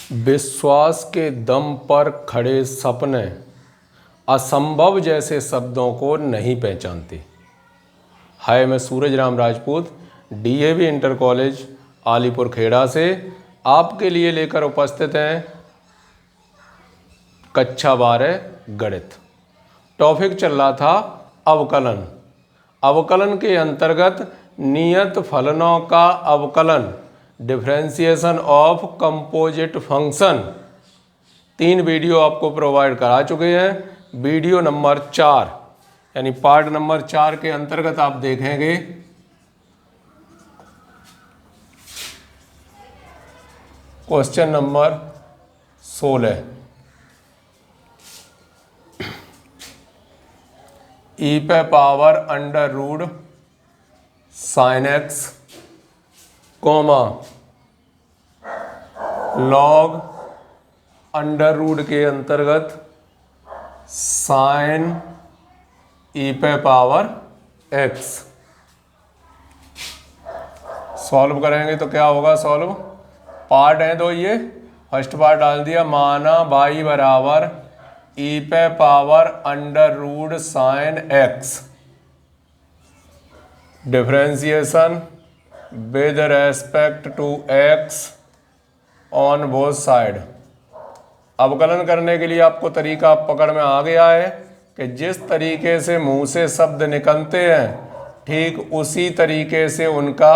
विश्वास के दम पर खड़े सपने असंभव जैसे शब्दों को नहीं पहचानते। हाय, मैं Suraj Ram Rajput DAV inter college Alipur Kheda से आपके लिए लेकर उपस्थित हैं कक्षा 12 गणित। टॉपिक चल रहा था अवकलन। अवकलन के अंतर्गत नियत फलनों का अवकलन, differentiation of composite function, 3 video आपको प्रोवाइड करा चुके हैं। वीडियो नंबर 4 यानी पार्ट नंबर 4 के अंतर्गत आप देखेंगे क्वेश्चन नंबर 16, ई पे power under root sine x comma log under root के अंतर्गत साइन ई पे पावर एक्स। सॉल्व करेंगे तो क्या होगा? सॉल्व पार्ट है दो, ये फर्स्ट पार्ट डाल दिया, माना y बराबर ई पे power under root sine x, differentiation with respect to x on both side. अवकलन करने के लिए आपको तरीका पकड़ में आ गया है कि जिस तरीके से मुंह से शब्द निकलते हैं ठीक उसी तरीके से उनका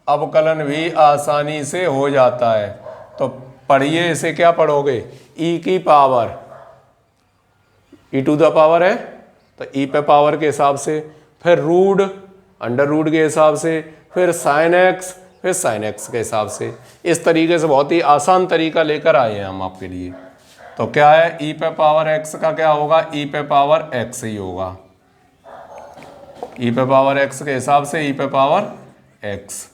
अवकलन भी आसानी से हो जाता है। तो पढ़िए, इसे क्या पढ़ोगे? ई की power, e to the power है तो ई पे पावर के हिसाब से, फिर रूट अंडर रूट के हिसाब से, फिर साइन एक्स, फिर साइन एक्स के हिसाब से। इस तरीके से बहुत ही आसान तरीका लेकर आए हैं हम आपके लिए। तो क्या है? ई पे पावर एक्स का क्या होगा? ई पे पावर एक्स ही होगा। ई पे पावर एक्स के हिसाब से ई पे पावर एक्स।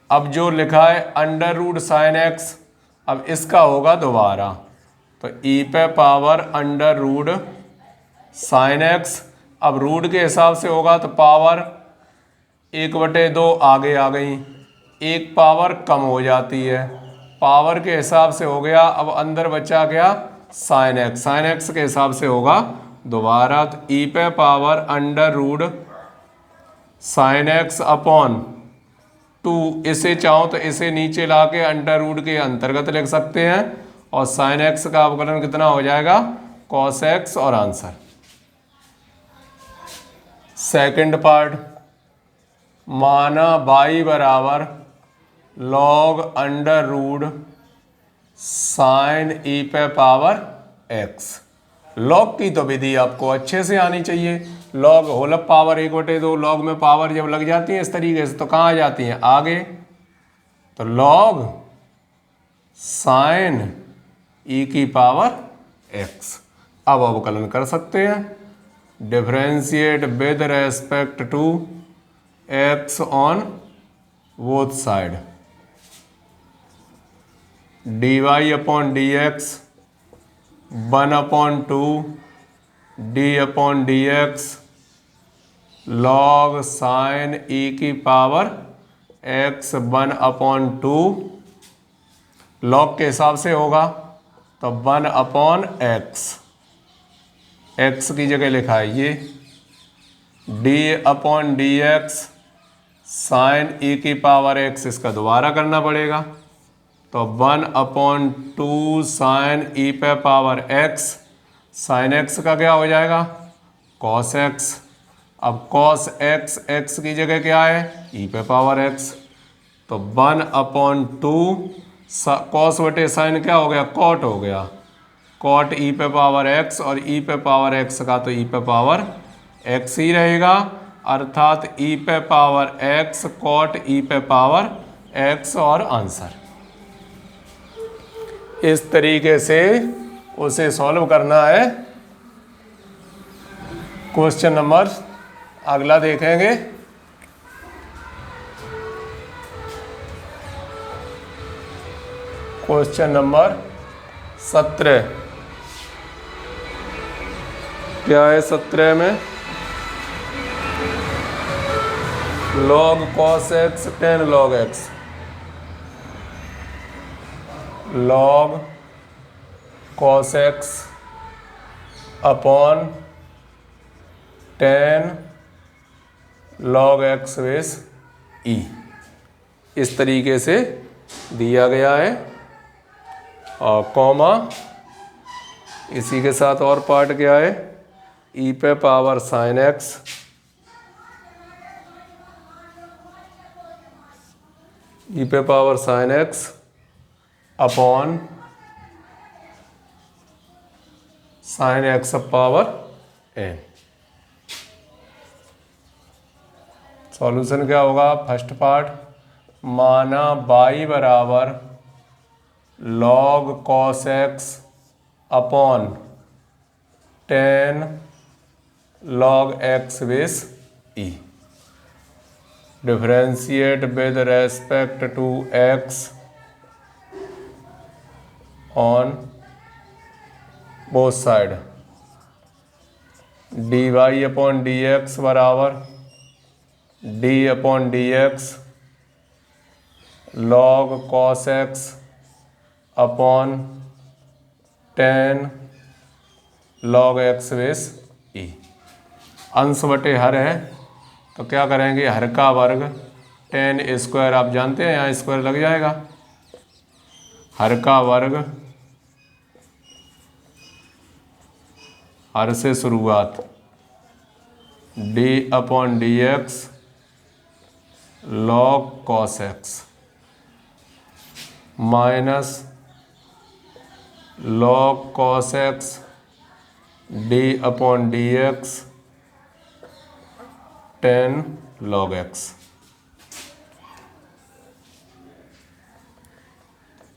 अब जो लिखा है अंडर रूट साइन एक्स, अब इसका होगा दोबारा, तो ई पे power under root sine x. अब रूट के हिसाब से होगा तो पावर 1/2 आगे आ गई, एक पावर कम हो जाती है, पावर के हिसाब से हो गया। अब अंदर बचा गया साइन एक्स, साइन एक्स के हिसाब से होगा दोबारा, तो ई पे power under root sine x upon 2। इसे चाहो तो इसे नीचे ला के अंडर रूट के अंतर्गत लिख सकते हैं, और साइन एक्स का अवकलन कितना हो जाएगा? कॉस एक्स, और आंसर। सेकंड पार्ट, माना y बराबर लॉग अंडर रूट साइन ई पे पावर x। लॉग की तो विधि आपको अच्छे से आनी चाहिए। लॉग होल पावर 1/2, लॉग में पावर जब लग जाती है इस तरीके से तो कहाँ आ जाती हैं? आगे। तो लॉग साइन ई की पावर x। अब अवकलन कर सकते हैं, differentiate with respect to x on both side, dy upon dx 1/2 d upon dx log sine e की पावर x 1/2। लॉग के हिसाब से होगा तो 1/x, x की जगह लिखा है ये, d upon dx sign e की पावर x, इसका दोबारा करना पड़ेगा, तो 1/2 साइन ई पे पावर x। साइन x का क्या हो जाएगा? Cos x। अब कॉस x, x की जगह क्या है? ई पे पावर x, तो 1/2 कॉस बटे साइन क्या हो गया? कॉट हो गया, कॉट ई पे पावर x, और ई पे पावर x का तो ई पे पावर x ही रहेगा, अर्थात ई पे पावर x कॉट ई पे पावर x, और आंसर। इस तरीके से उसे सॉल्व करना है। क्वेश्चन नंबर अगला देखेंगे, क्वेश्चन नंबर 17। क्या है 17 में? log cos x tan log x, log cos x upon tan log x base e, इस तरीके से दिया गया है। और कॉमा इसी के साथ और पार्ट क्या है, ई पे पावर साइन एक्स ई पे power sine x upon sine x power n. Solution क्या होगा, फर्स्ट पार्ट माना बाई बराबर log cos x upon tan log x base e, differentiate with respect to x on both side, d y upon d x बराबर d upon d x log cos x upon tan log x base e. अंश बटे हर है तो क्या करेंगे, हर का वर्ग ten square, आप जानते हैं यहाँ स्क्वायर लग जाएगा, हर का वर्ग हर से शुरुआत d upon d x log cos x minus log cos x d upon d x tan log x,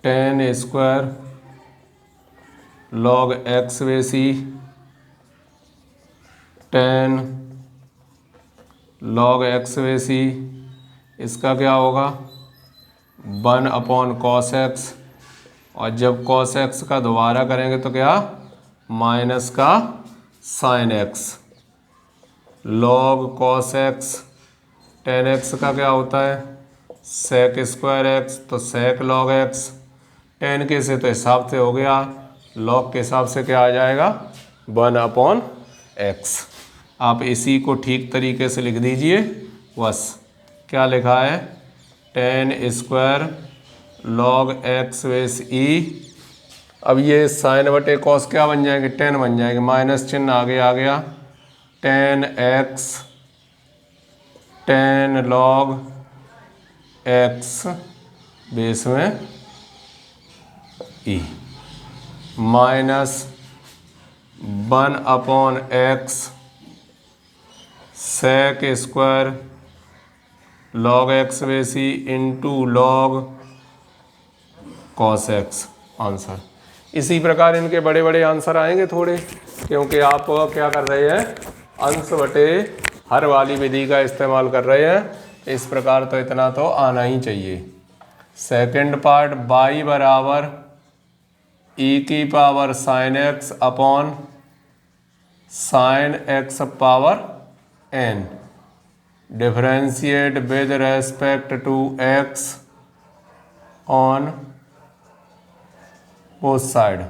tan square log x base e, tan log x base e, इसका क्या होगा 1 अपॉन कॉस एक्स, और जब cos x का दोबारा करेंगे तो क्या माइनस का sine x, log cos x, ten x का क्या होता है सेक स्क्वायर एक्स, तो सेक लॉग एक्स, टेन के से तो हिसाब से हो गया, लॉग के हिसाब से क्या आ जाएगा 1 अपॉन एक्स। आप इसी को ठीक तरीके से लिख दीजिए, बस क्या लिखा है tan square log x base e. अब ये साइन बटे कॉस क्या बन जाएंगे, टेन बन जाएंगे, माइनस चिन्ह आगे आ गया, tan x tan log x base में e minus 1 upon x sec square log x base e into log cos x. Answer इसी प्रकार इनके बड़े बड़े आंसर आएंगे थोड़े, क्योंकि आप क्या कर रहे हैं अंश बटे हर वाली विधि का इस्तेमाल कर रहे हैं। इस प्रकार तो इतना तो आना ही चाहिए। सेकंड पार्ट बाई बराबर ई की power sine x upon sine x power n, differentiate with respect to x on both side,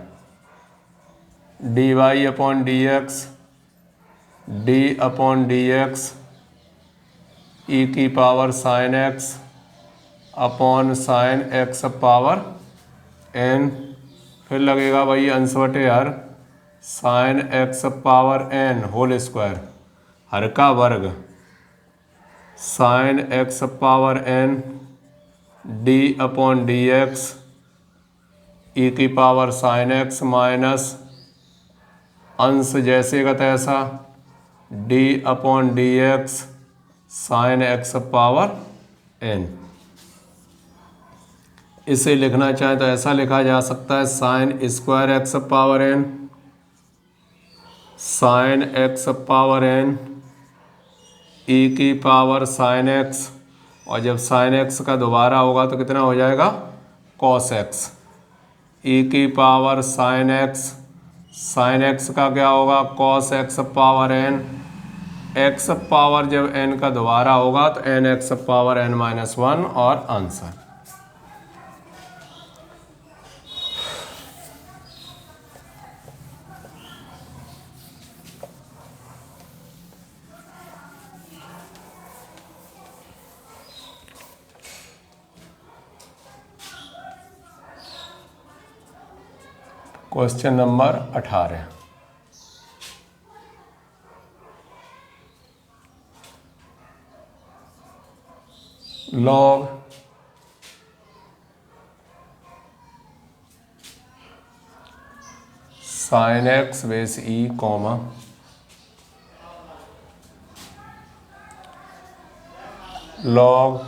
d y upon d x d upon d x e की power sine x upon sine x power n, फिर लगेगा भाई अंश बटे हर sine x power n whole square, हर का वर्ग sine x power n d upon d x e की पावर साइन एक्स माइनस अंश जैसे का तैसा d upon d x sine x power n. इसे लिखना चाहे तो ऐसा लिखा जा सकता है sine square x power n sine x power n e की पावर साइन एक्स, और जब साइन एक्स का दोबारा होगा तो कितना हो जाएगा कॉस एक्स, ई की पावर साइन एक्स का क्या होगा cos x power n, x power जब एन का दोबारा होगा तो n x power n minus 1 और answer. Question number 18, log sine x base e comma log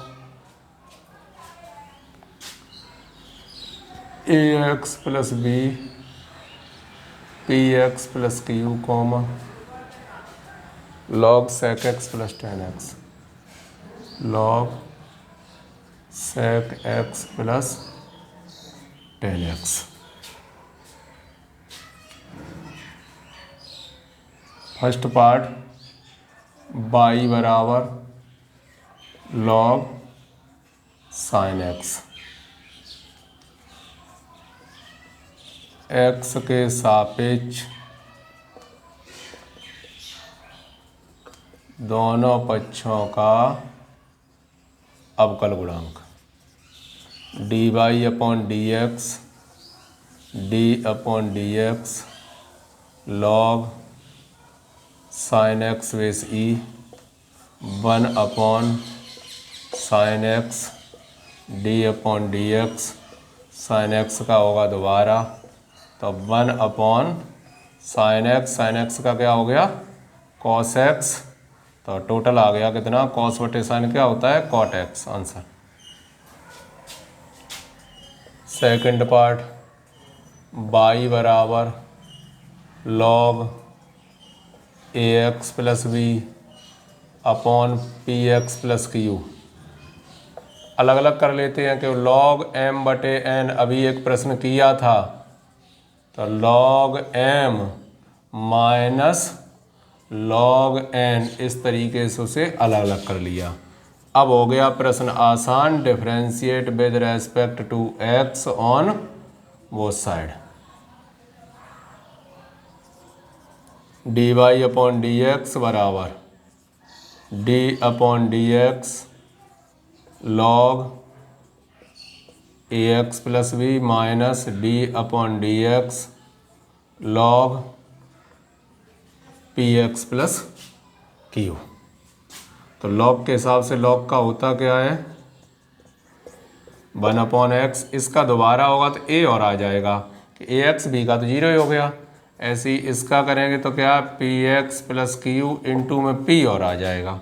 a x plus b p x plus q comma log sec x plus tan x log sec x plus tan x. First part y बराबर log sine x, x के सापेक्ष दोनों पक्षों का अवकल गुणांक dy upon d x d upon d x log sine x base e 1 upon sine x d upon d x sine x का होगा दोबारा तो 1 अपॉन साइन एक्स का क्या हो गया कॉस एक्स, तो टोटल आ गया कितना कॉस बटे साइन क्या होता है cot x answer. Second part y बराबर log a x plus b upon p x plus q. अलग अलग कर लेते हैं कि लॉग एम बटे एन अभी एक प्रश्न किया था तो log m minus log n इस तरीके से उसे अलग अलग कर लिया। अब हो गया प्रश्न आसान, differentiate with respect to x on both side. D y upon d x बराबर d upon d x log a x plus b minus d upon d x log p x plus q. तो log के हिसाब से log का होता क्या है 1 upon x, इसका दोबारा होगा तो ए और आ जाएगा कि ए एक्स बी का तो 0 ही हो गया। ऐसे ही इसका करेंगे तो क्या p x plus q into में पी और आ जाएगा।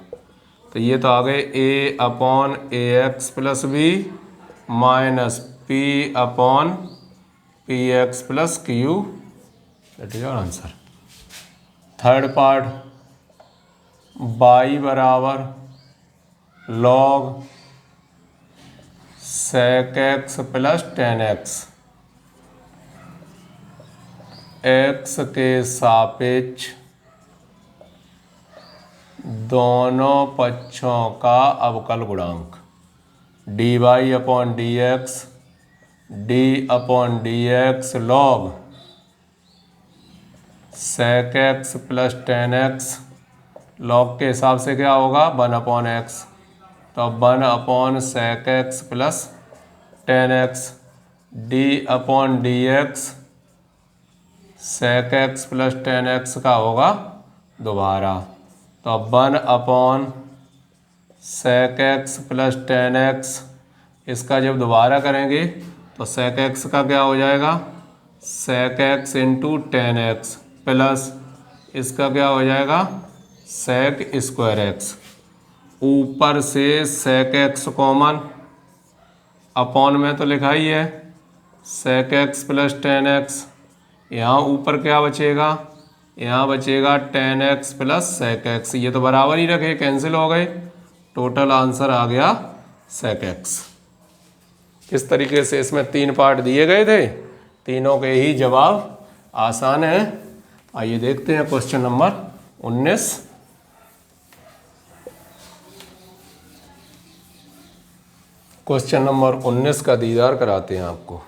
तो ये तो आ गए a upon a x plus b minus p upon p x plus q, that is our answer. Third part y बराबर log sec x plus tan x, x के सापेक्ष दोनों पक्षों का अवकल गुणांक d y upon d x d upon d x log sec x plus tan x, log के हिसाब से क्या होगा 1 अपॉन एक्स, तो 1 upon sec x plus tan x d upon d x sec x plus tan x का होगा दोबारा, तो 1 upon sec x plus tan x, इसका जब दोबारा करेंगे तो सेक एक्स का क्या हो जाएगा sec x into tan x plus इसका क्या हो जाएगा सेक स्क्वायर एक्स, ऊपर से सेक एक्स कॉमन अपॉन में तो लिखा ही है sec x plus tan x, यहाँ ऊपर क्या बचेगा यहाँ बचेगा tan x plus sec x, ये तो बराबर ही रखे कैंसिल हो गए, टोटल आंसर आ गया सेक एक्स। इस तरीके से इसमें 3 पार्ट दिए गए थे, तीनों के ही जवाब आसान है। आइए देखते हैं क्वेश्चन नंबर 19। क्वेश्चन नंबर 19 का दीदार कराते हैं आपको।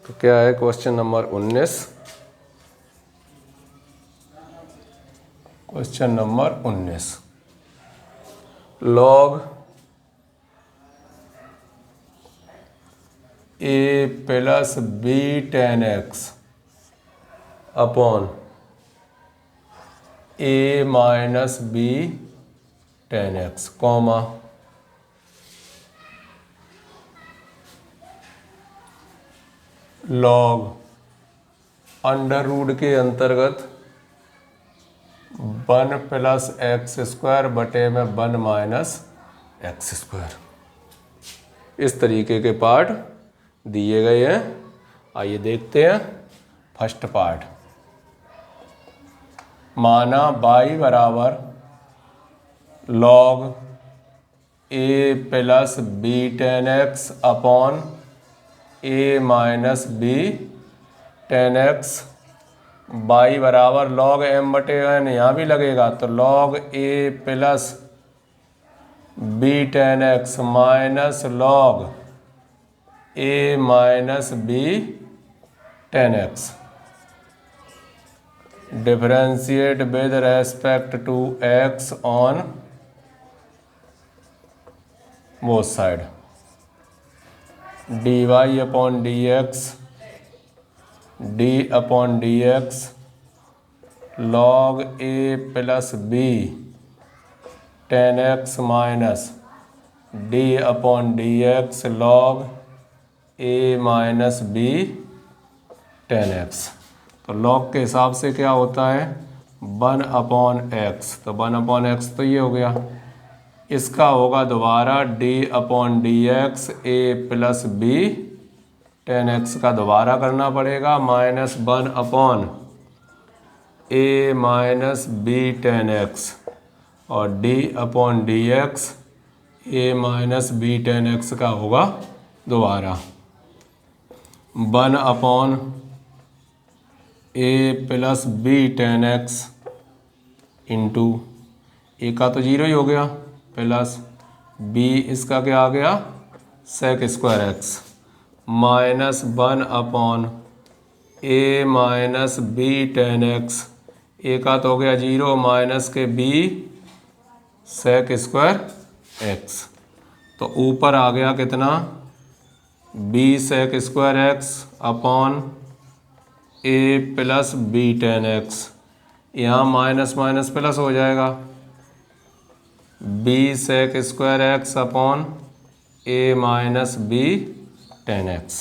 तो क्या है question number 19? Question number 19 log a plus b tan x upon a minus b tan x comma log under root के अंतर्गत 1 प्लस एक्स स्क्वायर बटे में 1 माइनस एक्स स्क्वायर। इस तरीके के पार्ट दिए गए हैं। आइए देखते हैं फर्स्ट पार्ट। माना y बराबर log a plus b tan x upon a minus b tan x, y बराबर लॉग m बटे n, यहाँ भी लगेगा तो log a plus b tan x minus log a minus b tan x differentiate with respect to x on both side d y upon d x d upon d x log a plus b tan x minus d upon d x log a minus b tan x. तो log के हिसाब से क्या होता है 1 upon x, तो 1 upon x तो ये हो गया। इसका होगा दोबारा d upon d x a plus b tan x का दोबारा करना पड़ेगा minus 1 upon a minus b tan x और d upon d x a minus b tan x का होगा दोबारा 1 upon a plus b tan x into a का तो 0 ही हो गया प्लस बी इसका क्या आ गया sec square x minus 1 upon a minus b tan x, a का तो हो गया 0 माइनस के बी सेक स्क्वायर एक्स। तो ऊपर आ गया कितना b sec square x upon a plus b tan x, यहाँ माइनस माइनस प्लस हो जाएगा b sec square x upon a minus b tan x.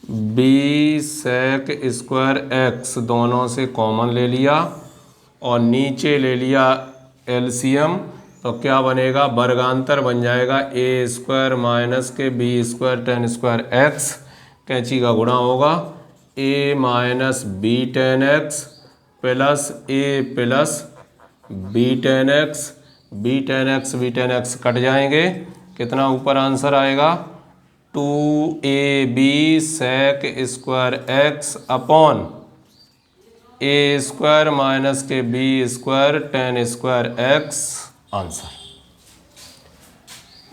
B sec square x दोनों से कॉमन ले लिया और नीचे ले लिया एलसीएम, तो क्या बनेगा वर्गांतर बन जाएगा ए स्क्वायर माइनस के b square tan square x, कैंची का गुणा होगा a minus b tan x plus a plus b tan x, b tan x cut जाएंगे, कितना ऊपर आंसर आएगा 2ab sec square x upon a square minus के b square tan square x answer.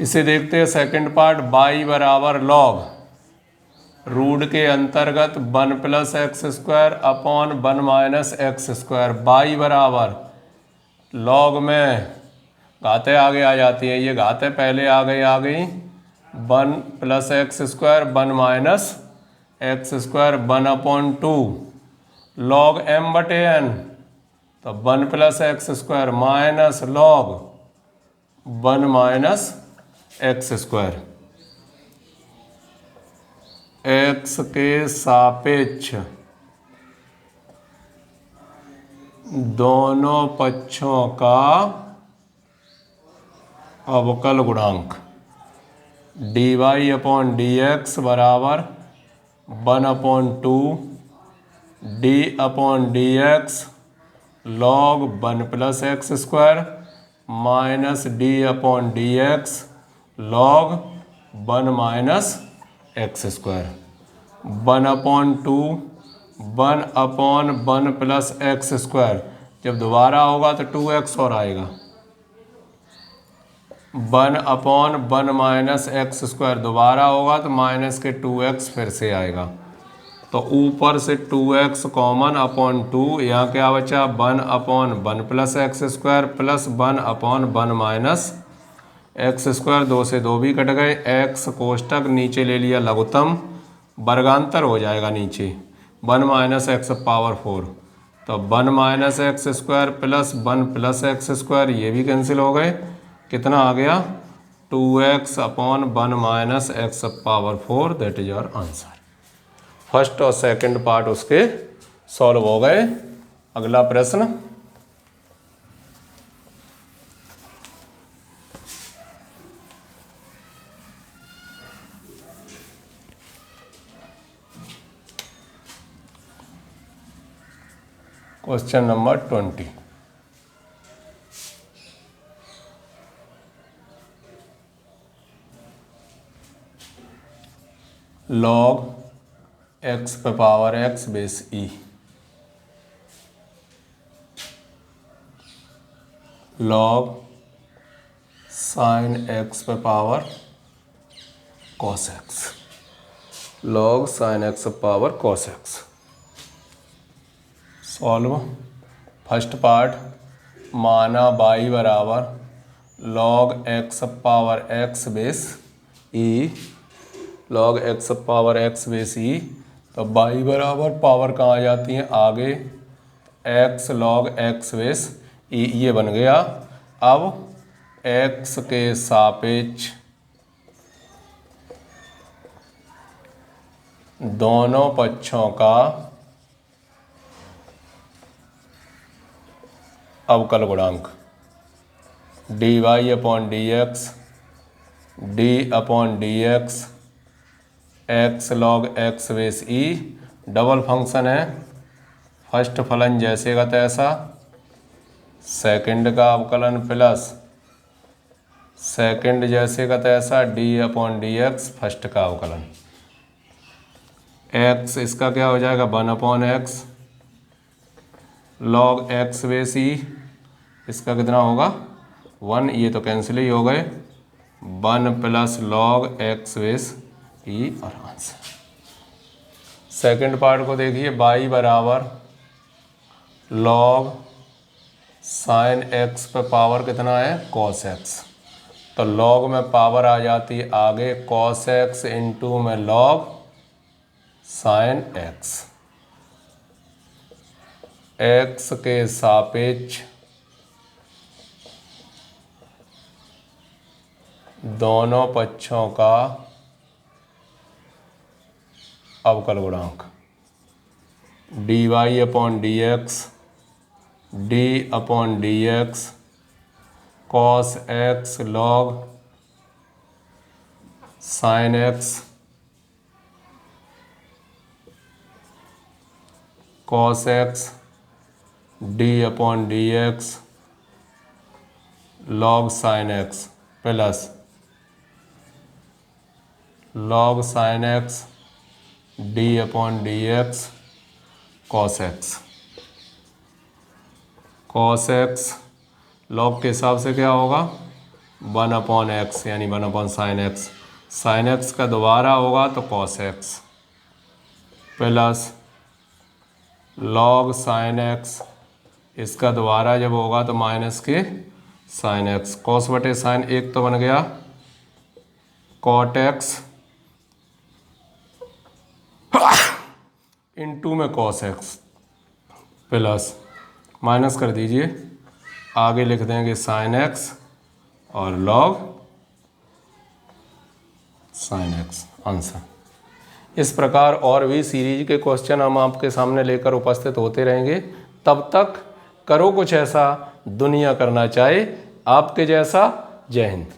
इसे देखते हैं सेकंड पार्ट। y बराबर log root के अंतर्गत 1 plus x square upon 1 minus x square, y बराबर लॉग में घातें आगे आ जाती हैं, ये घातें पहले आ गई 1 plus x square 1 minus x square 1 upon 2 log m बटे n, तो 1 plus x square minus log 1 minus x square, x के सापेक्ष दोनों पक्षों का अवकल गुणांक dy अपॉन डी एक्स बराबर 1 upon 2 D upon d x log 1 plus x square minus d upon d x log 1 minus x square, 1 upon 2 1 upon 1 plus x square, जब दोबारा होगा तो 2x और आएगा 1 अपॉन 1 माइनस एक्स स्क्वायर, दोबारा होगा तो माइनस के 2x फिर से आएगा, तो ऊपर से 2x कॉमन अपॉन 2, यहाँ क्या बचा 1 upon 1 plus x square plus 1 upon 1 minus x square, 2 से 2 भी कट गए, एक्स कोष्टक नीचे ले लिया लघुत्तम, वर्गांतर हो जाएगा नीचे 1 माइनस एक्स पावर 4, तो 1 minus x square plus 1 plus x square, ये भी कैंसिल हो गए। कितना आ गया 2x upon 1 minus x power 4, that is your answer. First और सेकंड पार्ट उसके सॉल्व हो गए। अगला प्रश्न, क्वेश्चन नंबर 20। log x पे power x base e, log sin x पे power cos x, log sin x पे power cos x। Solve. First part, माना y बराबर log x power x base e, log x power x base e, तो y बराबर power कहाँ आ जाती है आगे, x log x base e, ये बन गया। अब x के सापेक्ष दोनों पक्षों का अवकल गुणांक dy upon d x, d upon d x, x log x base e, double function है, फर्स्ट फलन जैसे का तैसा, सेकंड का अवकलन प्लस सेकंड जैसे का तैसा d upon d x, first का अवकलन। एक्स इसका क्या हो जाएगा 1 upon x log x base e, इसका कितना होगा 1, ये तो कैंसिल ही हो गए, 1 प्लस लॉग एक्स बेस ई और आंसर। सेकंड पार्ट को देखिए, y बराबर लॉग साइन एक्स पे पावर कितना है cos x, तो लॉग में पावर आ जाती है आगे cos x इंटू में लॉग साइन x, x के सापेक्ष दोनों पक्षों का अवकल गुणांक dy upon d x, d upon d x, cos x log sine x, cos x d upon d x log sine x plus log sine x d upon d x cos x. Cos x log के हिसाब से क्या होगा 1 upon x, यानी 1 upon sine x, sine x का दोबारा होगा तो cos x plus log sine x, इसका दोबारा जब होगा तो माइनस के साइन एक्स, कॉस बटे साइन एक तो बन गया कॉट एक्स इंटू में कॉस एक्स प्लस माइनस कर दीजिए, आगे लिख देंगे साइन एक्स और लॉग साइन एक्स, आंसर। इस प्रकार और भी सीरीज के क्वेश्चन हम आपके सामने लेकर उपस्थित होते रहेंगे। तब तक करो कुछ ऐसा दुनिया करना चाहे आपके जैसा। जय हिंद।